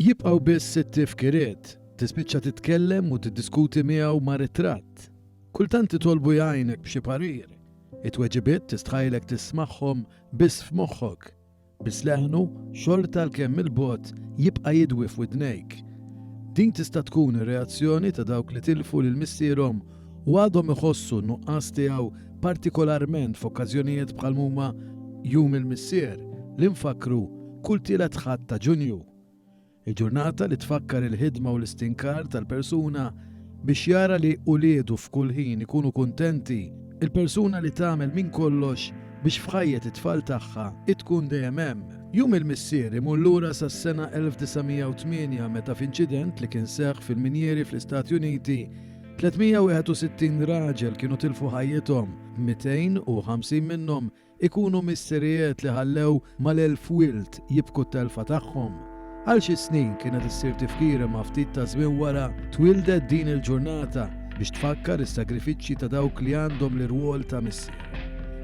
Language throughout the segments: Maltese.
Jibqaw biss it-tifkiriet, tispiċċa titkellem u tiddiskuti miegħu ma' ritratt. Kultant titolbu jgħinek b'xi parir. It-tweġibiet tistħajlek tismagħhom biss f'moħħok. Biss leħnu xorta l-kemm il-bot jibqa' jidwi f'widnejk. Din tista' tkun ir-reazzjoni ta' dawk li tilfu lil missierhom u għadhom iħossu n-nuqqas tiegħu partikolarment f'okkażjonijiet bħal huma Jum il-Missier li nfakru kull tielet ħadd ta' Ġunju. Il-ġurnata li tfakkar il-ħidma u l-istinkar tal-persuna biex jara li uliedu f'kull ħin ikunu kuntenti, il-persuna li tagħmel minn kollox biex f'ħajjet it-tfal tagħha tkun dejjem hemm. Jum il-Missier imur lura sas-sena 1908 meta f'inċident li kien seħħ fil-minjeri fl-Istati Uniti 361 raġel kienu tilfu ħajjithom, 250 minnhom ikunu missirijiet li ħallew mal-1000 wild jibku t-telfa tagħhom. Għal xi snin kienet issir tifkira ma' ftit ta' żmien wara twildet din il-ġurnata biex tfakkar is-sagrifiċċji ta' dawk li għandhom l-irwol ta' missier.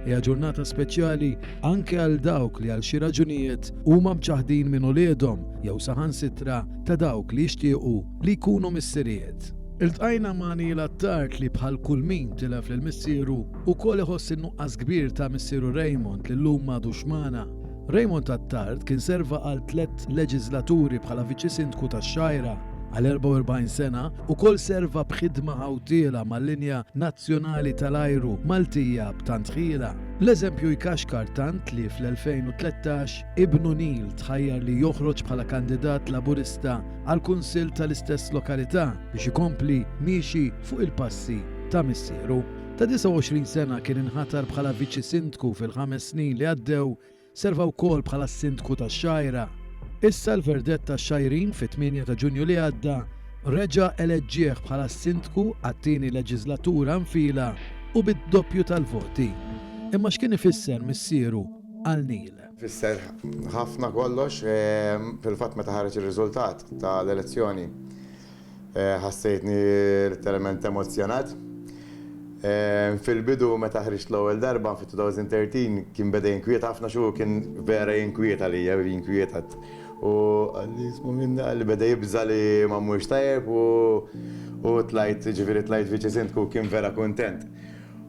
Hija ġurnata speċjali anke għal dawk li għal xi raġunijiet huma mċaħdin minn uliedhom jew saħansitra ta' dawk li jixtiequ li jkunu missirijiet. Iltqajna ma' Neil Attard li bħal kull min tilef lil missieru wkoll iħoss in-nuqqas kbir ta' missieru Raymond li llum m'għadux magħna. Raymond Attard kien serva għal 3 leġislaturi bħala viċi sindku tax-Xajra għal 44 sena u kol serva b'ħidma ħawtiela mal-linja nazzjonali tal-ajru Maltija b'tantħila. L-eżempju jkaxkar tant li fl-2013 ibnu Neil tħajjar li joħroġ bħala kandidat laburista għal kunsill tal-istess lokalità biex ikompli miexi fuq il-passi ta' missieru. Ta' 29 sena kien inħatar bħala viċi sindku fil-5 snin li għaddew serva wkoll bħala s-sindku tax-Xajra. Issa l-verdett tax-Xajrin fit-8 ta' Ġunju li għadda reġa' eleġġieħ bħala s-sindku għat-tieni leġislatura nfila u bid-doppju tal-voti. Imma x'kien ifisser missieru għal Neil? Fisser ħafna kollox, fil-fatt meta ħareġ ir-riżultat tal-elezzjoni ħassejtni letteralment emozjonat. Fil-bidu meta ħriġt l-ewwel darba fit-2013 kien beda jinkwieta ħafna xu kien vera jinkwieta li jinkwetat. U għalli ismu minna għalli beda jibża li ma mhux tajjeb u tlajt viċi sindku kien vera kuntent.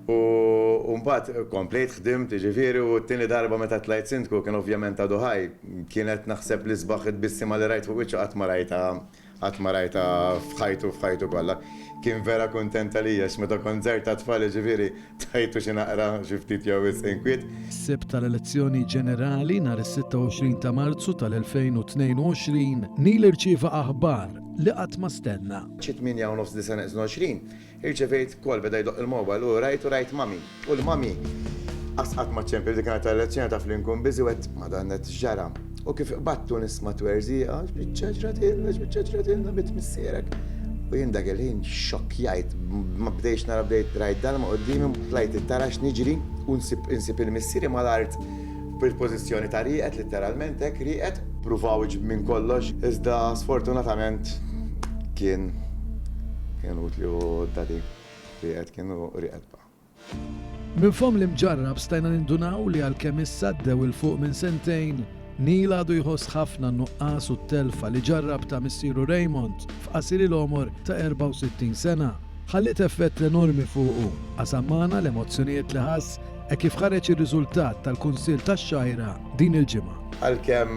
U mbagħad komplejt ħdimt ġifieri u t-tieni darba meta tlajt sindku kien ovvjament għadu ħaj. Kienet naħseb li sbaħ id-bissima li rajt fuq wiċċu qatt ma rajta f'ħajtu kollha. Kien vera kuntenta li meta konzert ta' tfal ġifieri tajtu xi naqra xi ftit jew inkwiet. Sib tal-elezzjoni ġenerali nhar is-26 ta' Marzu tal-2022 Neil irċieva aħbar li qatt ma stenna. Xi 8 sena 20 irċevejt kol beda jdoq il-mobile u rajt mami. U l-mami qatt ma ċempel dik kienet tal-elezzjoni taf li nkun biżi wet madanna ġara. U kif battu nisma' twerżija x'biċċaġratilna bit missierek. U jien dak il-ħin xokkjajt, ma bdejx nara bdejt rajt dalma qoddimi tlajt it-tarax niġri u nsib il-missieri mal-art bil-pożizzjoni ta' rieqed litteralment hekk rieqed pruvaw minn kollox iżda sfortunatament kien utli u dadi rieqed kienu rieqed ba'. Minfhom li mġarrab stajna nindunaw li għalkemm issa ddew il-fuq minn sentejn Neil għadu jħoss ħafna n-nuqqas u t-telfa li ġarrab ta' missieru Raymond f'qasir il-omor ta' 64 sena. Ħallit effett enormi fuqu, għasammana l-emozzjonijiet li ħass kif ħareġ ir-riżultat tal-Kunsill tax-Xajra din il-ġimgħa. Għalkemm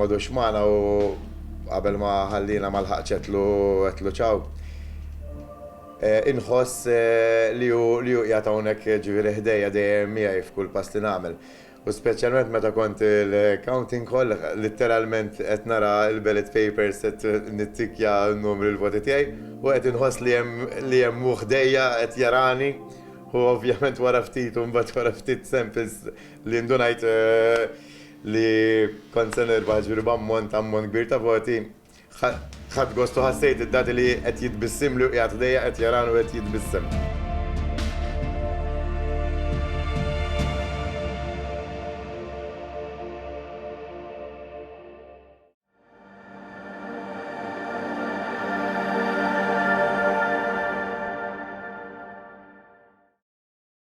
m'għadux magħna u qabel ma ħallina ma lħaqx qedlu ċaw. Inħoss li hu qiegħed hawnhekk ġifieri ħdejja dejjem miegħi f'kull pass li nagħmel. U speċjalment meta kont il-counting hall, letteralment qed nara l-ballot papers qed nittikja n-numru l-voti tiegħi u qed inħoss li hemm ħdejja qed jarani u ovvjament wara ftit u mbagħad wara ftit samples li ndunajt li kont se nirbaħ ġifieri b'ammont kbir ta' voti. Ħadd gostu ħassejt id-dati li qed jitbissim li qiegħed ħdejja qed jarani u qed jitbissem.